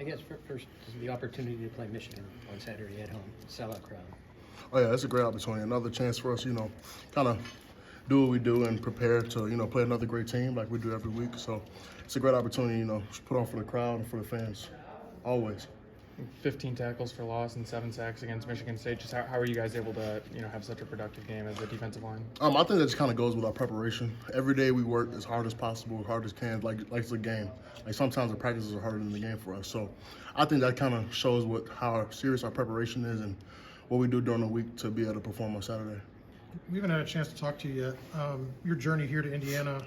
guess first, the opportunity to play Michigan on Saturday at home, sellout crowd. Oh yeah, it's a great opportunity. Another chance for us, kind of do what we do and prepare to, play another great team like we do every week. So it's a great opportunity, to put on for the crowd and for the fans, always. 15 tackles for loss and 7 sacks against Michigan State. Just how are you guys able to, have such a productive game as a defensive line? I think that just kind of goes with our preparation. Every day we work as hard as possible, as hard as can, like it's a game. Like sometimes the practices are harder than the game for us. So I think that kind of shows how serious our preparation is and what we do during the week to be able to perform on Saturday. We haven't had a chance to talk to you yet. Your journey here to Indiana,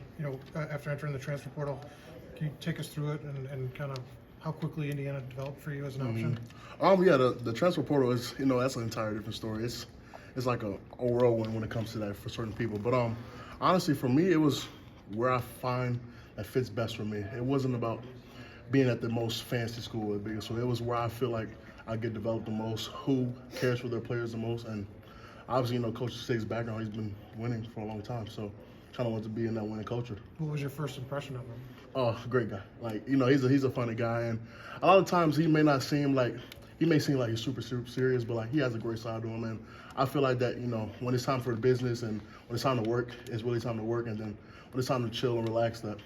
after entering the transfer portal, can you take us through it and kind of how quickly Indiana developed for you as an option? Yeah, the transfer portal is, that's an entire different story. It's like a whirlwind when it comes to that for certain people. But honestly, for me, it was where I find that fits best for me. It wasn't about being at the most fancy school or the biggest. So it was where I feel like I get developed the most, who cares for their players the most. And obviously, Coach Sig's background, he's been winning for a long time. So kind of want to be in that winning culture. What was your first impression of him? Oh, great guy. Like, he's a funny guy. And a lot of times he may seem like he's super serious, but like he has a great side to him. And I feel like that, when it's time for business and when it's time to work, it's really time to work. And then when it's time to chill and relax, that,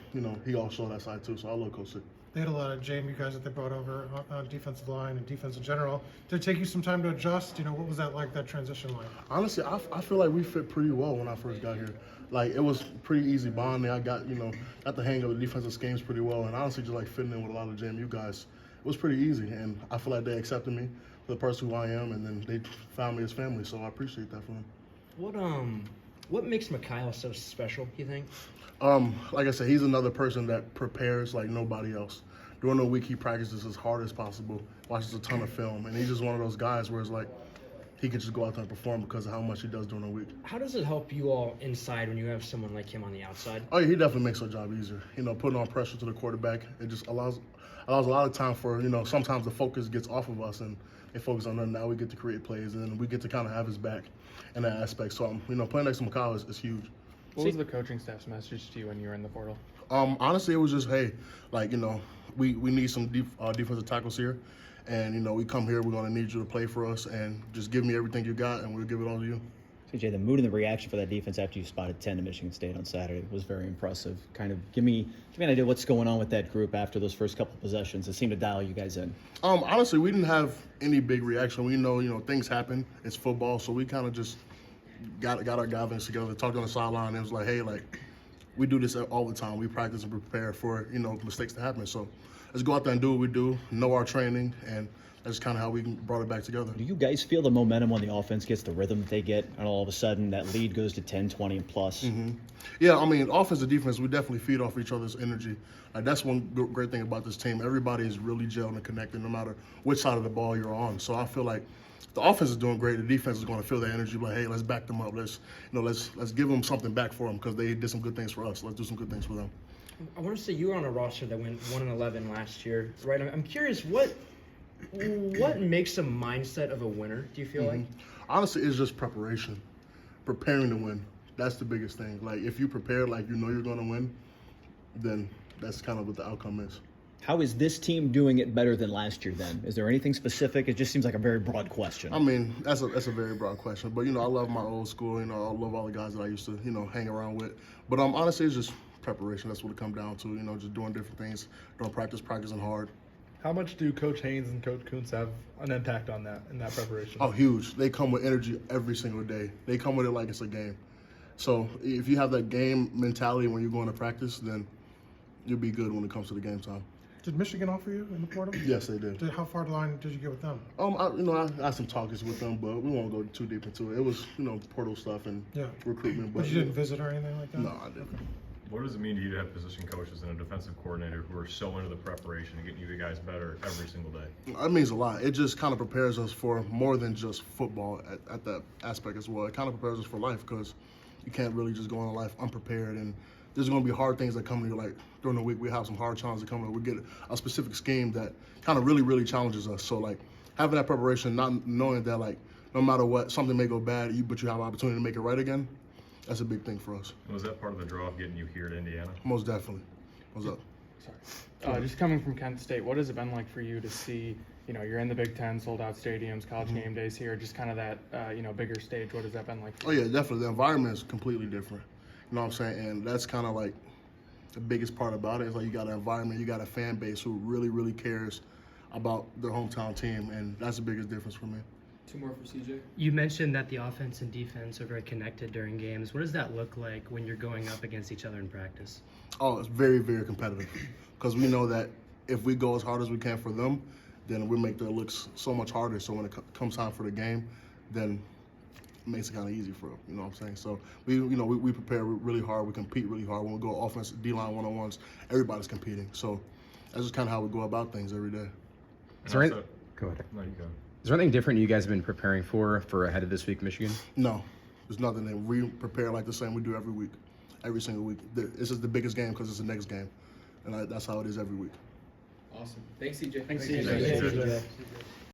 he also show that side too. So I love Coach Sig. They had a lot of JMU guys that they brought over on defensive line and defense in general. Did it take you some time to adjust? What was that like, that transition like? Honestly, I feel like we fit pretty well when I first got here. Like, it was pretty easy bonding. I got the hang of the defensive schemes pretty well. And honestly, just like fitting in with a lot of JMU guys, it was pretty easy. And I feel like they accepted me for the person who I am, and then they found me as family. So I appreciate that for them. What makes Mikhail so special, you think? Like I said, he's another person that prepares like nobody else. During the week, he practices as hard as possible, watches a ton of film, and he's just one of those guys where it's like he can just go out there and perform because of how much he does during the week. How does it help you all inside when you have someone like him on the outside? Oh, yeah, he definitely makes our job easier. Putting on pressure to the quarterback, it just allows a lot of time for, sometimes the focus gets off of us and they focus on them. Now we get to create plays, and then we get to kind of have his back in that aspect. So, playing next to Mikhail is huge. What was the coaching staff's message to you when you were in the portal? Honestly, it was just, hey, like, we need some defensive tackles here. And, we come here, we're going to need you to play for us and just give me everything you got, and we'll give it all to you. CJ, the mood and the reaction for that defense after you spotted 10 to Michigan State on Saturday was very impressive. Kind of give me an idea what's going on with that group after those first couple possessions. It seemed to dial you guys in. Honestly, we didn't have any big reaction. We know, things happen. It's football, so we kind of just got our guys together, talked on the sideline, and it was like, hey, like, we do this all the time. We practice and prepare for, mistakes to happen. So let's go out there and do what we do, know our training, and that's kind of how we brought it back together. Do you guys feel the momentum when the offense gets the rhythm that they get, and all of a sudden that lead goes to 10, 20, and plus? Mm-hmm. Yeah, offense and defense, we definitely feed off each other's energy. Like, that's one great thing about this team. Everybody is really gelling and connected no matter which side of the ball you're on. So I feel like the offense is doing great. The defense is going to feel that energy. Like, hey, let's back them up. Let's give them something back for them because they did some good things for us. Let's do some good things for them. I want to say you were on a roster that went 1-11 last year, right? I'm curious, what makes a mindset of a winner, do you feel like? Honestly, it's just preparation. Preparing to win. That's the biggest thing. Like, if you prepare like you're going to win, then that's kind of what the outcome is. How is this team doing it better than last year then? Is there anything specific? It just seems like a very broad question. That's a very broad question. But, I love my old school. I love all the guys that I used to, hang around with. But honestly, it's just preparation. That's what it comes down to, just doing different things, doing practicing hard. How much do Coach Haynes and Coach Kuntz have an impact on that in that preparation? Oh, huge. They come with energy every single day. They come with it like it's a game. So if you have that game mentality when you're going to practice, then you'll be good when it comes to the game time. Did Michigan offer you in the portal? Yes, they did. How far line did you get with them? I had some talkers with them, but we won't go too deep into it. It was, portal stuff and recruitment. But you didn't visit or anything like that? No, I didn't. Okay. What does it mean to you to have position coaches and a defensive coordinator who are so into the preparation and getting you guys better every single day? It means a lot. It just kind of prepares us for more than just football at that aspect as well. It kind of prepares us for life because you can't really just go on life unprepared, and there's going to be hard things that come to you. Like during the week, we have some hard challenges that come to. We get a specific scheme that kind of really, really challenges us. So like having that preparation, not knowing that like no matter what, something may go bad, but you have an opportunity to make it right again. That's a big thing for us. Was that part of the draw of getting you here to Indiana? Most definitely. What's up? Just coming from Kent State, what has it been like for you to see, you're in the Big Ten, sold out stadiums, college game days here, just kind of that, bigger stage. What has that been like for Oh you? yeah, definitely. The environment is completely different. You know what I'm saying? And that's kind of like the biggest part about it is like you got an environment, you got a fan base who really, really cares about their hometown team, and that's the biggest difference for me. Two more for CJ. You mentioned that the offense and defense are very connected during games. What does that look like when you're going up against each other in practice? Oh, it's very, very competitive because we know that if we go as hard as we can for them, then we make their looks so much harder. So when it comes time for the game, then it makes it kind of easy for them. You know what I'm saying? So we prepare really hard. We compete really hard. When we go offense, D-line one-on-ones, everybody's competing. So that's just kind of how we go about things every day. Is there, Also- go ahead. No, you go. Is there anything different you guys have been preparing for ahead of this week, Michigan? No, there's nothing that we prepare like the same we do every week, every single week. This is the biggest game because it's the next game, and that's how it is every week. Awesome. Thanks, CJ. Thanks, Thank CJ. you.